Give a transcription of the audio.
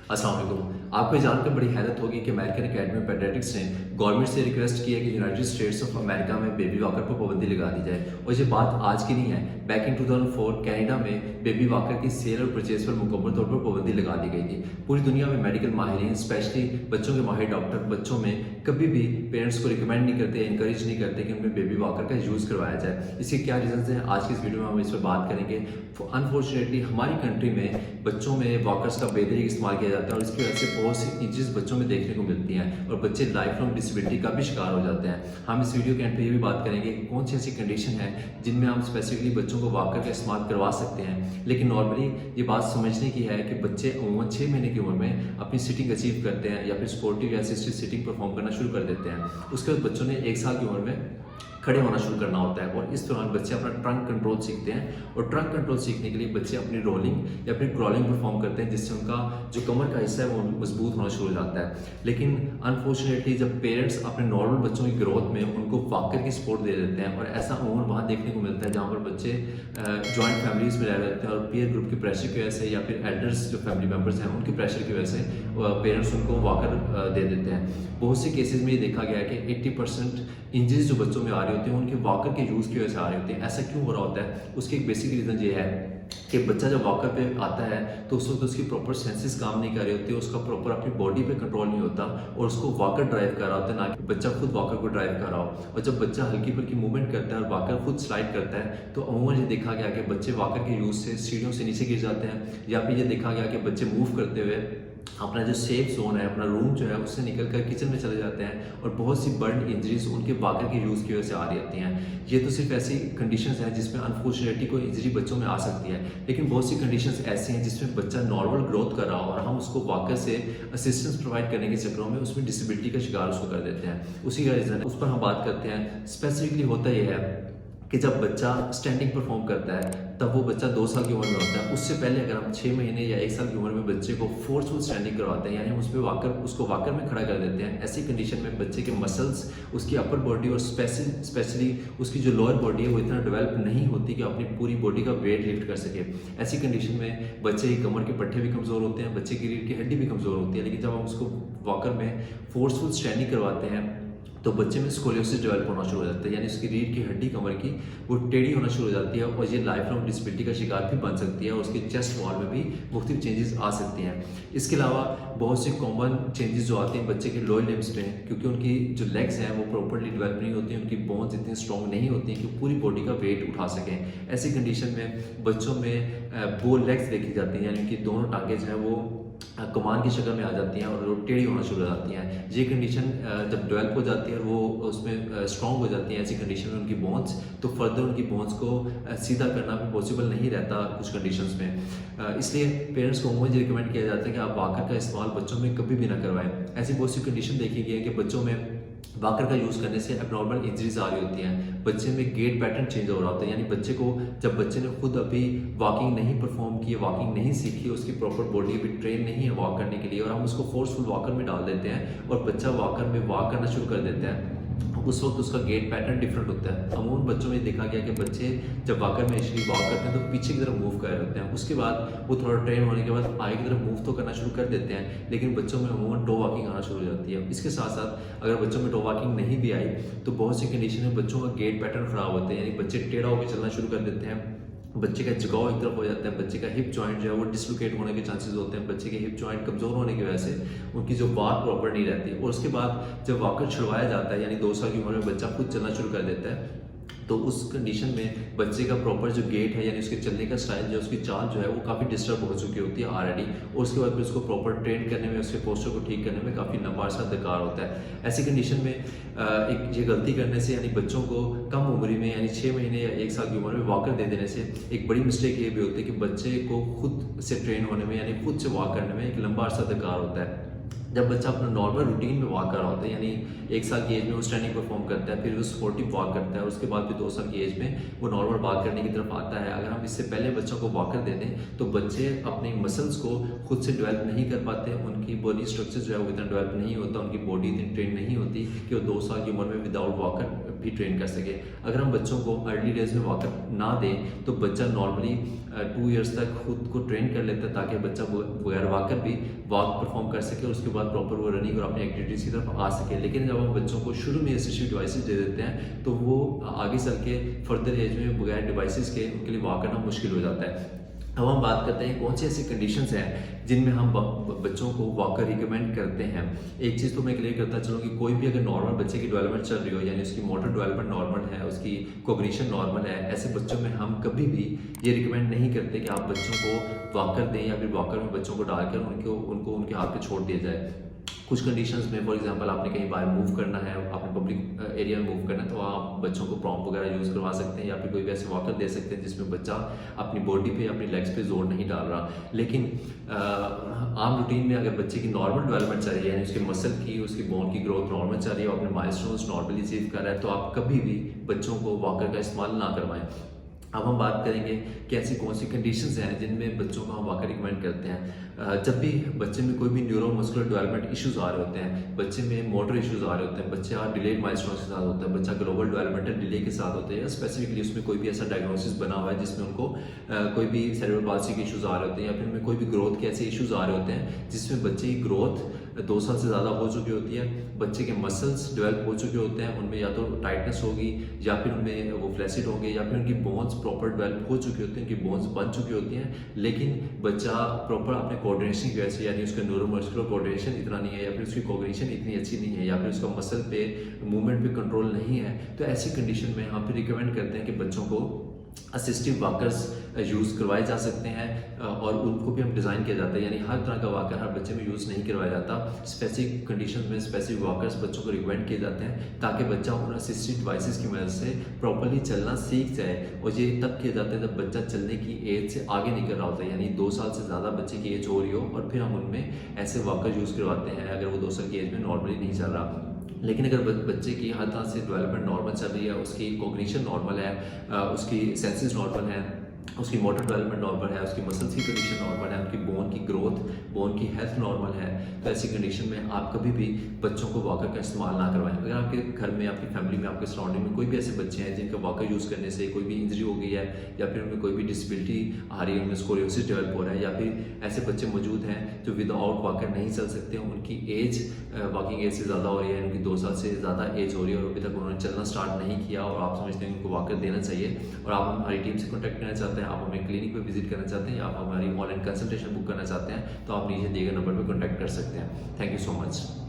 अस्सलाम वालेकुम। आपको ये जानकर बड़ी हैरत होगी कि अमेरिकन एकेडमी ऑफ पेडियाट्रिक्स ने गवर्नमेंट से रिक्वेस्ट की है कि यूनाइटेड स्टेट्स ऑफ अमेरिका में बेबी वॉकर पर पाबंदी लगा दी जाए। और ये बात आज की नहीं है, बैक इन 2004 कनाडा में बेबी वॉकर की सेल और परचेज पर मुकम्मल तौर पर पाबंदी लगा दी गई थी। पूरी दुनिया में मेडिकल माहिरीन, स्पेशली बच्चों के माहिर डॉक्टर, बच्चों में कभी भी पेरेंट्स को रिकमेंड नहीं करते, इंकरेज नहीं करते कि उनमें बेबी वॉकर का यूज़ करवाया जाए। इसके क्या रीजंस हैं, आज की इस वीडियो में हम इस पर बात करेंगे। अनफॉर्चुनेटली हमारी कंट्री में बच्चों में वॉकर्स का बेतरीक इस्तेमाल किया जाता है और इसकी वजह से बहुत सी इंजरीज बच्चों में देखने को मिलती हैं और बच्चे लाइफ लॉन्ग डिसेबिलिटी का भी शिकार हो जाते हैं। हम इस वीडियो के एंड पे ये भी बात करेंगे कि कौन सी ऐसी कंडीशन है जिनमें हम स्पेसिफिकली बच्चों को वॉकर का इस्तेमाल करवा सकते हैं। लेकिन नॉर्मली ये बात समझने की है कि बच्चे अमूमन 6 महीने की उम्र में अपनी सिटिंग अचीव करते हैं या फिर स्पोर्टिव या असिस्टेड सिटिंग परफॉर्म करना शुरू कर देते हैं। उसके बाद बच्चों ने 1 साल की उम्र में खड़े होना शुरू करना होता है और इस दौरान बच्चे अपना ट्रंक कंट्रोल सीखते हैं और ट्रंक कंट्रोल सीखने के लिए बच्चे अपनी रोलिंग या फिर क्रॉलिंग परफॉर्म करते हैं, जिससे उनका जो कमर का हिस्सा है वो मजबूत होना शुरू हो जाता है। लेकिन अनफॉर्चुनेटली जब पेरेंट्स अपने नॉर्मल बच्चों की ग्रोथ में उनको वॉकर की सपोर्ट दे देते हैं, और ऐसा अमूमन वहाँ देखने को मिलता है जहाँ पर बच्चे जॉइंट फैमिलीज में रह रहे होते हैं और पीयर ग्रुप के प्रेशर की वजह से या फिर एल्डर्स जो फैमिली मेम्बर्स हैं उनके प्रेशर की वजह से पेरेंट्स उनको वॉकर दे देते हैं। बहुत से केसेस में ये देखा गया है कि 80% इंजरीज जो बच्चों में आ रही होती हैं उनके वॉकर के यूज़ की वजह से आ रही होती हैं। ऐसा क्यों हो रहा होता है? उसकी एक बेसिक रीज़न ये है कि बच्चा जब वॉकर पे आता है तो उस वक्त उसकी प्रॉपर सेंसेस काम नहीं कर रही होती, उसका प्रॉपर अपनी बॉडी पे कंट्रोल नहीं होता और उसको वॉकर ड्राइव कर रहा होता है, ना कि बच्चा खुद वॉकर को ड्राइव कर रहा हो। और जब बच्चा हल्की फुल्की मूवमेंट करता है और वॉकर खुद स्लाइड करता है तो अमूमन ये देखा गया कि बच्चे वॉकर के यूज़ से सीढ़ियों से नीचे गिर जाते हैं, या फिर ये देखा गया कि बच्चे मूव करते हुए अपना जो सेफ जोन है, अपना रूम जो है उससे निकल कर किचन में चले जाते हैं और बहुत सी बर्न इंजरीज उनके वॉकर के यूज़ की वजह से आ रही होती हैं। ये तो सिर्फ ऐसी कंडीशंस हैं जिसमें अनफॉर्चुनेटली कोई इंजरी बच्चों में आ सकती है, लेकिन बहुत सी कंडीशंस ऐसी हैं जिसमें बच्चा नॉर्मल ग्रोथ कर रहा हो और हम उसको वॉकर से असिस्टेंस प्रोवाइड करने के चक्करों में उसमें डिसेबिलिटी का शिकार उसको कर देते हैं। उसी का रीज़न उस पर हम बात करते हैं। स्पेसिफिकली होता यह है कि जब बच्चा स्टैंडिंग परफॉर्म करता है तब वो बच्चा 2 साल की उम्र में होता है। उससे पहले अगर हम 6 महीने या 1 साल की उम्र में बच्चे को फोर्सफुल स्टैंडिंग करवाते हैं, यानी हम उसको वॉकर में खड़ा कर देते हैं, ऐसी कंडीशन में बच्चे के मसल्स, उसकी अपर बॉडी और स्पेशली उसकी जो लोअर बॉडी है वो इतना डेवलप नहीं होती कि अपनी पूरी बॉडी का वेट लिफ्ट कर सके। ऐसी कंडीशन में बच्चे की कमर के पट्टे भी कमज़ोर होते हैं, बच्चे की रीढ़ की हड्डी भी कमज़ोर होती है। लेकिन जब हम उसको वॉकर में फोर्सफुल स्टैंडिंग करवाते हैं तो बच्चे में स्कोलियोसिस डेवलप होना शुरू हो जाता है, यानी उसकी रीढ़ की हड्डी कमर की वो टेढ़ी होना शुरू हो जाती है और ये लाइफ लॉन्ग डिसेबिलिटी का शिकार भी बन सकती है और उसके चेस्ट वॉल में भी मुख्तलिफ चेंजेस आ सकती हैं। इसके अलावा बहुत सी कॉमन चेंजेस जो आती हैं बच्चे के लोअर लिम्स में, क्योंकि उनकी जो लेग्स हैं वो प्रॉपरली डेवलप नहीं होती, उनकी बोन्स इतनी स्ट्रॉन्ग नहीं होती हैं कि पूरी बॉडी का वेट उठा सकें। ऐसी कंडीशन में बच्चों में बो लेग्स देखी जाती हैं, यानी कि दोनों टांगे जो हैं वो कमान की शक्ल में आ जाती हैं और टेढ़ी होना शुरू हो जाती हैं। ये कंडीशन जब डेवलप हो जाती है और वो उसमें स्ट्रॉन्ग हो जाती हैं, ऐसी कंडीशन में उनकी बोन्स, तो फर्दर उनकी बोन्स को सीधा करना भी पॉसिबल नहीं रहता कुछ कंडीशंस में। इसलिए पेरेंट्स को उम्मीद रिकमेंड किया जाता है कि आप वॉकर का इस्तेमाल बच्चों में कभी भी ना करवाएं। ऐसी बहुत सी कंडीशन देखी गई है कि बच्चों में वॉकर का यूज़ करने से एबनॉर्मल इंजरीज आ रही होती हैं, बच्चे में गेट पैटर्न चेंज हो रहा होता है, यानी बच्चे को जब बच्चे ने खुद अभी वॉकिंग नहीं परफॉर्म की, वॉकिंग नहीं सीखी, उसकी प्रॉपर बॉडी अभी ट्रेन नहीं है वॉक करने के लिए और हम उसको फोर्सफुल वॉकर में डाल देते हैं और बच्चा वॉकर में वॉक करना शुरू कर देता है, उस वक्त उसका गेट पैटर्न डिफरेंट होता है। अमूमन बच्चों में देखा गया कि बच्चे जब वॉकर में एक्चुअली वॉक करते हैं तो पीछे की तरफ मूव कर रहे होते हैं, उसके बाद वो थोड़ा ट्रेन होने के बाद आगे की तरफ मूव तो करना शुरू कर देते हैं, लेकिन बच्चों में अमूमन टो वॉकिंग आना शुरू हो जाती है। इसके साथ साथ अगर बच्चों में टो वॉकिंग नहीं भी आई तो बहुत सी कंडीशन में बच्चों का गेट पैटर्न खराब होते हैं, यानी बच्चे टेढ़ा होकर चलना शुरू कर देते हैं, बच्चे का झुकाव एक तरफ हो जाता है, बच्चे का हिप जॉइंट जो है वो डिसलोकेट होने के चांसेस होते हैं, बच्चे के हिप जॉइंट कमज़ोर होने की वजह से उनकी जो वॉक प्रॉपर नहीं रहती। और उसके बाद जब वॉकर छुड़वाया जाता है, यानी 2 साल की उम्र में बच्चा खुद चलना शुरू कर देता है, तो उस कंडीशन में बच्चे का प्रॉपर जो गेट है, यानी उसके चलने का स्टाइल जो उसकी चाल जो है वो काफ़ी डिस्टर्ब हो चुकी होती है ऑलरेडी, और उसके बाद फिर उसको प्रॉपर ट्रेन करने में, उसके पोस्चर को ठीक करने में काफ़ी लंबा अर्सा दरकार होता है। ऐसी कंडीशन में एक ये गलती करने से, यानी बच्चों को कम उम्र में यानी 6 महीने या 1 साल की उम्र में वॉकर दे देने से एक बड़ी मिस्टेक ये भी होती है कि बच्चे को खुद से ट्रेन होने में, यानी खुद से वॉक करने में एक लंबा अर्सा दरकार होता है। जब बच्चा अपना नॉर्मल रूटीन में वॉक कर रहा होता है, यानी 1 साल की एज में वो स्टैंडिंग परफॉर्म करता है, फिर वो स्पोर्टिव वॉक करता है, उसके बाद भी 2 साल की एज में वो नॉर्मल वॉक करने की तरफ आता है। अगर हम इससे पहले बच्चों को वॉकर दे दें तो बच्चे अपनी मसल्स को खुद से डेवलप नहीं कर पाते, उनकी बॉडी स्ट्रक्चर जो है वो इतना डेवलप नहीं होता, उनकी बॉडी इतनी ट्रेन नहीं होती कि वो 2 साल की उम्र में विदाउट वॉकर भी ट्रेन कर सके। अगर हम बच्चों को अर्ली डेज में वॉकर ना दें तो बच्चा नॉर्मली 2 ईयर्स तक खुद को ट्रेन कर लेता है, ताकि बच्चा बगैर वॉकर भी वॉक परफॉर्म कर सके और उसके बाद प्रॉपर वो रनिंग और अपनी एक्टिविटीज़ की तरफ आ सके। लेकिन जब हम बच्चों को शुरू में असिस्टिव डिवाइसेस दे देते हैं तो वो आगे चल के फर्दर एज में बगैर डिवाइसेस के उनके लिए वॉक करना मुश्किल हो जाता है। अब हम बात करते हैं कौन सी ऐसी कंडीशंस हैं जिनमें हम बच्चों को वॉकर रिकमेंड करते हैं। एक चीज़ तो मैं क्लियर करता चलूँ कि कोई भी अगर नॉर्मल बच्चे की डेवलपमेंट चल रही हो, यानी उसकी मोटर डेवलपमेंट नॉर्मल है, उसकी कोग्निशन नॉर्मल है, ऐसे बच्चों में हम कभी भी ये रिकमेंड नहीं करते कि आप बच्चों को वॉकर दें या फिर वॉकर में बच्चों को डालकर उनको उनके हाथ पे छोड़ दिया जाए। कुछ कंडीशंस में फॉर एग्जांपल आपने कहीं बाहर मूव करना है, आपने पब्लिक एरिया में मूव करना है, तो आप बच्चों को प्रॉम्प्ट वगैरह यूज़ करवा सकते हैं या फिर कोई भी ऐसे वॉकर दे सकते हैं जिसमें बच्चा अपनी बॉडी पे अपनी लेग्स पे जोर नहीं डाल रहा। लेकिन आम रूटीन में अगर बच्चे की नॉर्मल डेवलपमेंट चल रही है, यानी उसके मसल की, उसकी बोन की ग्रोथ नॉर्मल चल रही है और अपने माइलस्टोन्स नॉर्मली अचीव कर रहा है, तो आप कभी भी बच्चों को वॉकर का इस्तेमाल ना करवाएं। अब हम बात करेंगे कि ऐसी कौन सी कंडीशंस हैं जिनमें बच्चों को हम वॉकर रिकमेंड करते हैं। जब भी बच्चे में कोई भी न्यूरोमस्कुलर डेवलपमेंट इश्यूज आ रहे होते हैं, बच्चे में मोटर इश्यूज आ रहे होते हैं, बच्चा डिलेड माइलस्टोन्स के साथ होता है, बच्चा ग्लोबल डेवलपमेंटल डिले के साथ होता है, या स्पेसिफिकली उसमें कोई भी ऐसा डायग्नोसिस बना हुआ है जिसमें उनको कोई भी सेरेब्रल पाल्सी के इश्यूज आ रहे होते हैं, या फिर उनमें कोई भी ग्रोथ के ऐसे इश्यूज आ रहे होते हैं जिसमें बच्चे की ग्रोथ 2 साल से ज़्यादा हो चुकी होती है, बच्चे के मसल्स डेवलप हो चुके होते हैं, उनमें या तो टाइटनेस होगी या फिर उनमें वो फ्लैसिड होंगे या फिर उनकी बोन्स प्रॉपर डेवलप हो चुकी होती हैं, उनकी बोन्स बन चुकी होती हैं, लेकिन बच्चा प्रॉपर अपने कोऑर्डिनेशन की वजह से, यानी उसका न्यूरोमस्कुलर कोऑर्डिनेशन इतना नहीं है या फिर उसकी कोऑर्डिनेशन इतनी अच्छी नहीं है या फिर उसका मसल पे मूवमेंट पे कंट्रोल नहीं है, तो ऐसी कंडीशन में हम फिर रिकमेंड करते हैं कि बच्चों को असिस्टिव वॉकर्स यूज़ करवाए जा सकते हैं और उनको भी हम डिज़ाइन किया जाता है, यानी हर तरह का वॉकर हर बच्चे में यूज़ नहीं करवाया जाता। स्पेसिफिक कंडीशंस में स्पेसिफिक वॉकर्स बच्चों को रिकमेंड किए जाते हैं ताकि बच्चा उन असिस्टिव डिवाइसेस की मदद से प्रॉपर्ली चलना सीख जाए, और ये तब किया जाता है जब बच्चा चलने की एज से आगे निकल रहा होता है, यानी 2 साल से ज़्यादा बच्चे की एज हो रही हो, और फिर हम उनमें ऐसे वॉकर यूज़ करवाते हैं अगर वो 2 साल की एज में नॉर्मली नहीं चल रहा। लेकिन अगर बच्चे की हर तरह से डेवलपमेंट नॉर्मल चल रही है, उसकी कोग्निशन नॉर्मल है, उसकी सेंसेस नॉर्मल है, उसकी मोटर डेवलपमेंट नॉर्मल है, उसकी मसल्स की कंडीशन नॉर्मल है, उनकी बोन की ग्रोथ, बोन की हेल्थ नॉर्मल है, तो ऐसी कंडीशन में आप कभी भी बच्चों को वॉकर का इस्तेमाल ना करवाएं। अगर आपके घर में, आपकी फैमिली में, आपके सराउंडिंग में कोई भी ऐसे बच्चे हैं जिनका वॉकर यूज़ करने से कोई भी इंजरी हो गई है या फिर उनमें कोई भी डिसेबिलिटी आ रही है, उनमें स्कोलियोसिस डेवलप हो रहा है, या फिर ऐसे बच्चे मौजूद हैं जो विदाउट वॉकर नहीं चल सकते, उनकी एज वॉकिंग एज से ज़्यादा हो रही है, उनकी 2 साल से ज़्यादा एज हो रही है और अभी तक उन्होंने चलना स्टार्ट नहीं किया, और आप समझते हैं उनको वॉकर देना चाहिए और आप हमारी टीम से कॉन्टैक्ट करना चाहते हैं, आप हमें क्लिनिक पे विजिट करना चाहते हैं या आप हमारी ऑनलाइन कंसल्टेशन बुक करना चाहते हैं, तो आप नीचे दिए गए नंबर पर कॉन्टैक्ट कर सकते हैं। Thank you so much.